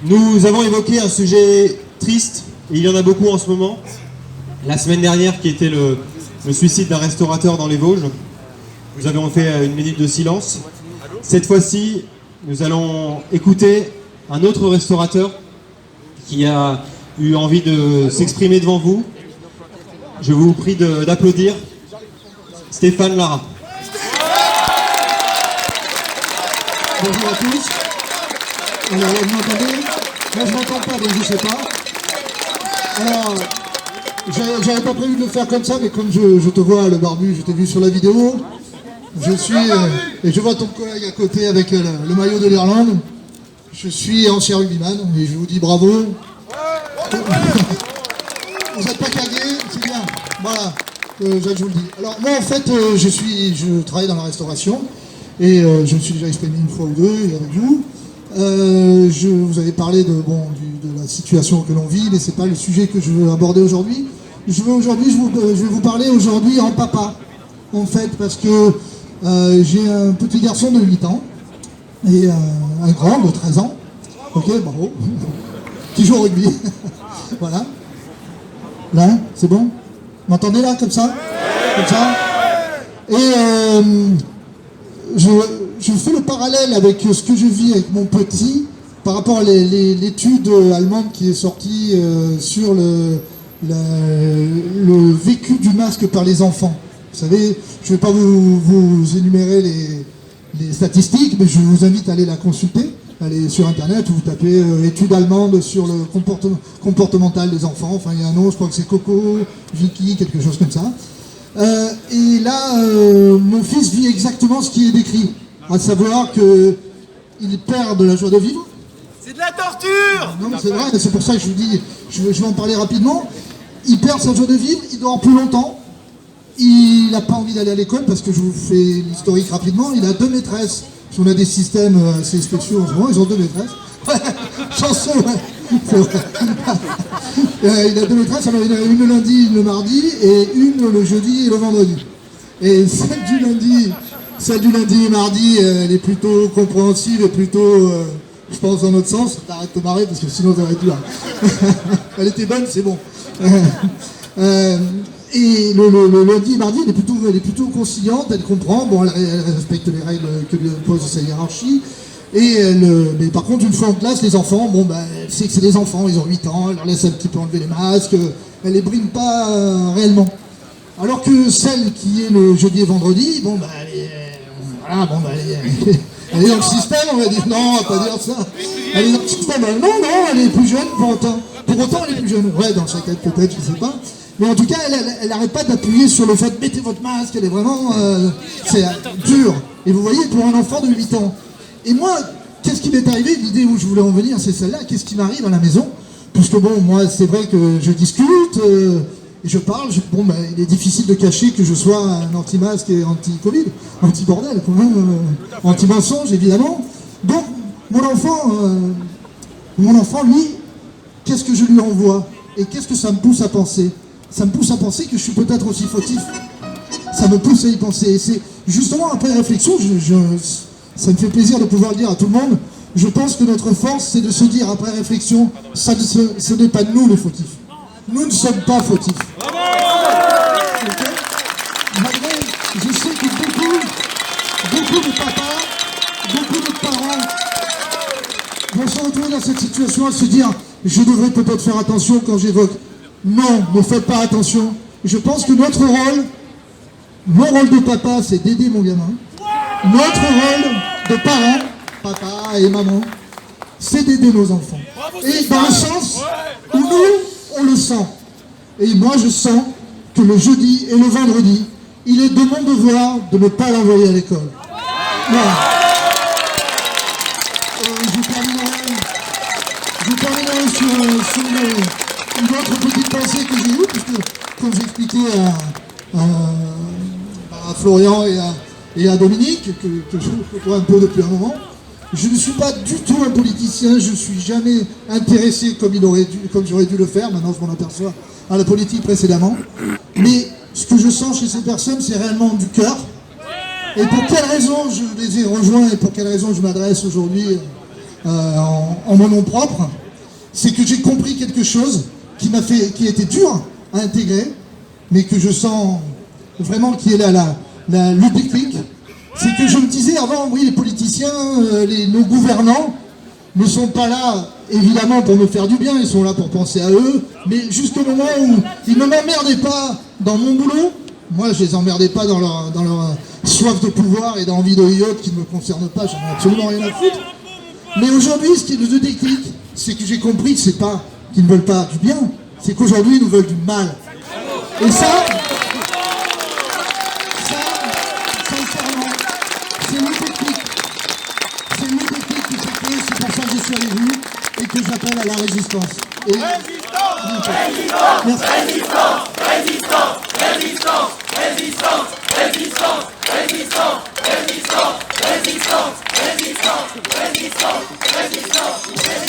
Nous avons évoqué un sujet triste, et il y en a beaucoup en ce moment. La semaine dernière, qui était le suicide d'un restaurateur dans les Vosges. Nous avons fait une minute de silence. Cette fois-ci, nous allons écouter un autre restaurateur qui a eu envie de s'exprimer devant vous. Je vous prie d'applaudir Stéphane Lara. Bonjour à tous. Alors, vous m'entendez? Moi, je m'entends pas, donc je sais pas. Alors, j'avais pas prévu de le faire comme ça, mais comme je te vois, le barbu, je t'ai vu sur la vidéo. Je suis, et je vois ton collègue à côté avec le maillot de l'Irlande. Je suis ancien rugbyman, et je vous dis bravo. Vous n'êtes pas cagués, c'est bien. Voilà, je vous le dis. Alors, moi, en fait, je travaille dans la restauration. Et je me suis déjà exprimé une fois ou deux avec vous. Je vous avais parlé de la situation que l'on vit, mais c'est pas le sujet que je veux aborder aujourd'hui. Je vais vous parler aujourd'hui en papa, en fait, parce que j'ai un petit garçon de 8 ans et un grand de 13 ans. Ok, bravo. Qui joue au rugby. Voilà. Là, c'est bon? Vous m'entendez là, comme ça? Comme ça? Et je fais le parallèle avec ce que je vis avec mon petit par rapport à l'étude allemande qui est sortie sur le vécu du masque par les enfants. Vous savez, je ne vais pas vous énumérer les statistiques, mais je vous invite à aller la consulter. Allez sur internet, vous tapez étude allemande sur le comportemental des enfants. Enfin, il y a un nom, je crois que c'est Coco, Vicky, quelque chose comme ça. Et là, mon fils vit exactement ce qui est décrit, à savoir qu'il perd de la joie de vivre. C'est de la torture! Non, c'est vrai, c'est pour ça que je vous dis, je vais en parler rapidement. Il perd sa joie de vivre, il dort plus longtemps, il n'a pas envie d'aller à l'école, parce que je vous fais l'historique rapidement, il a 2 maîtresses. On a des systèmes assez spéciaux en ce moment, ils ont 2 maîtresses. Chanson, ouais. C'est vrai. Il a 2 maîtresses, alors il a une le lundi, une le mardi, et une le jeudi et le vendredi. Et celle du lundi et mardi, elle est plutôt compréhensive et plutôt, je pense, dans notre sens. T'arrêtes de te marrer parce que sinon t'arrêtes plus là. Elle était bonne, c'est bon. Et le lundi et mardi, elle est plutôt conciliante, elle comprend, bon, elle respecte les règles que lui impose sa hiérarchie. Mais par contre, une fois en classe, les enfants, elle sait que c'est des enfants, ils ont 8 ans, elle leur laisse un petit peu enlever les masques, elle les brime pas réellement. Alors que celle qui est le jeudi et vendredi, elle est dans le système, on va dire, non, on va pas dire ça. Elle est dans le système, non, elle est plus jeune pour autant. Pour autant, elle est plus jeune. Ouais, dans chaque tête peut-être, je sais pas. Mais en tout cas, elle n'arrête pas d'appuyer sur le fait, mettez votre masque, elle est vraiment, c'est dur. Et vous voyez, pour un enfant de 8 ans. Et moi, qu'est-ce qui m'est arrivé? L'idée où je voulais en venir, c'est celle-là. Qu'est-ce qui m'arrive à la maison? Parce que bon, moi, c'est vrai que je discute, et je parle. Il est difficile de cacher que je sois un anti-masque et anti-Covid, anti-bordel, quand même, anti-mensonge, évidemment. Donc, mon enfant, lui, qu'est-ce que je lui envoie? Et qu'est-ce que ça me pousse à penser? Ça me pousse à penser que je suis peut-être aussi fautif. Ça me pousse à y penser. Et c'est justement après réflexion, ça me fait plaisir de pouvoir le dire à tout le monde. Je pense que notre force, c'est de se dire après réflexion, ce n'est pas nous les fautifs. Nous ne sommes pas fautifs. Okay. Malgré, je sais que beaucoup de papas, beaucoup de parents vont se retrouver dans cette situation à se dire, je devrais peut-être faire attention quand j'évoque. Non, ne faites pas attention. Je pense que mon rôle de papa, c'est d'aider mon gamin. Notre rôle de parents, papa et maman, c'est d'aider nos enfants. Et dans le sens où nous, on le sent. Et moi, je sens que le jeudi et le vendredi, il est de mon devoir de ne pas l'envoyer à l'école. Voilà. Je terminerai sur une autre petite pensée que j'ai eue, puisque, comme j'expliquais à Florian et à Dominique, que je vois un peu depuis un moment, je ne suis pas du tout un politicien, je ne suis jamais intéressé comme j'aurais dû le faire, maintenant je m'en aperçois à la politique précédemment, mais ce que je sens chez ces personnes, c'est réellement du cœur. Et pour quelle raison je les ai rejoints et pour quelle raison je m'adresse aujourd'hui en mon nom propre, c'est que j'ai compris quelque chose qui a été dur à intégrer, mais que je sens vraiment qui est là, le déclic. C'est que je me disais avant, oui, les politiciens, nos gouvernants ne sont pas là, évidemment, pour me faire du bien, ils sont là pour penser à eux, mais juste au moment où ils ne m'emmerdaient pas dans mon boulot, moi je les emmerdais pas dans leur soif de pouvoir et d'envie de yacht qui ne me concerne pas, j'en ai absolument rien à foutre. Mais aujourd'hui, ce qui est le déclic, c'est que j'ai compris que c'est pas qu'ils ne veulent pas du bien, c'est qu'aujourd'hui ils nous veulent du mal. Et ça, sincèrement, c'est le déclic. C'est le déclic qui s'est créé, c'est pour ça que je suis avec vous et que j'appelle à la résistance. Et... Résistance, Merci. résistance, résistance, résistance, résistance, résistance, résistance, résistance, résistance, résistance, résistance, résistance, résistance.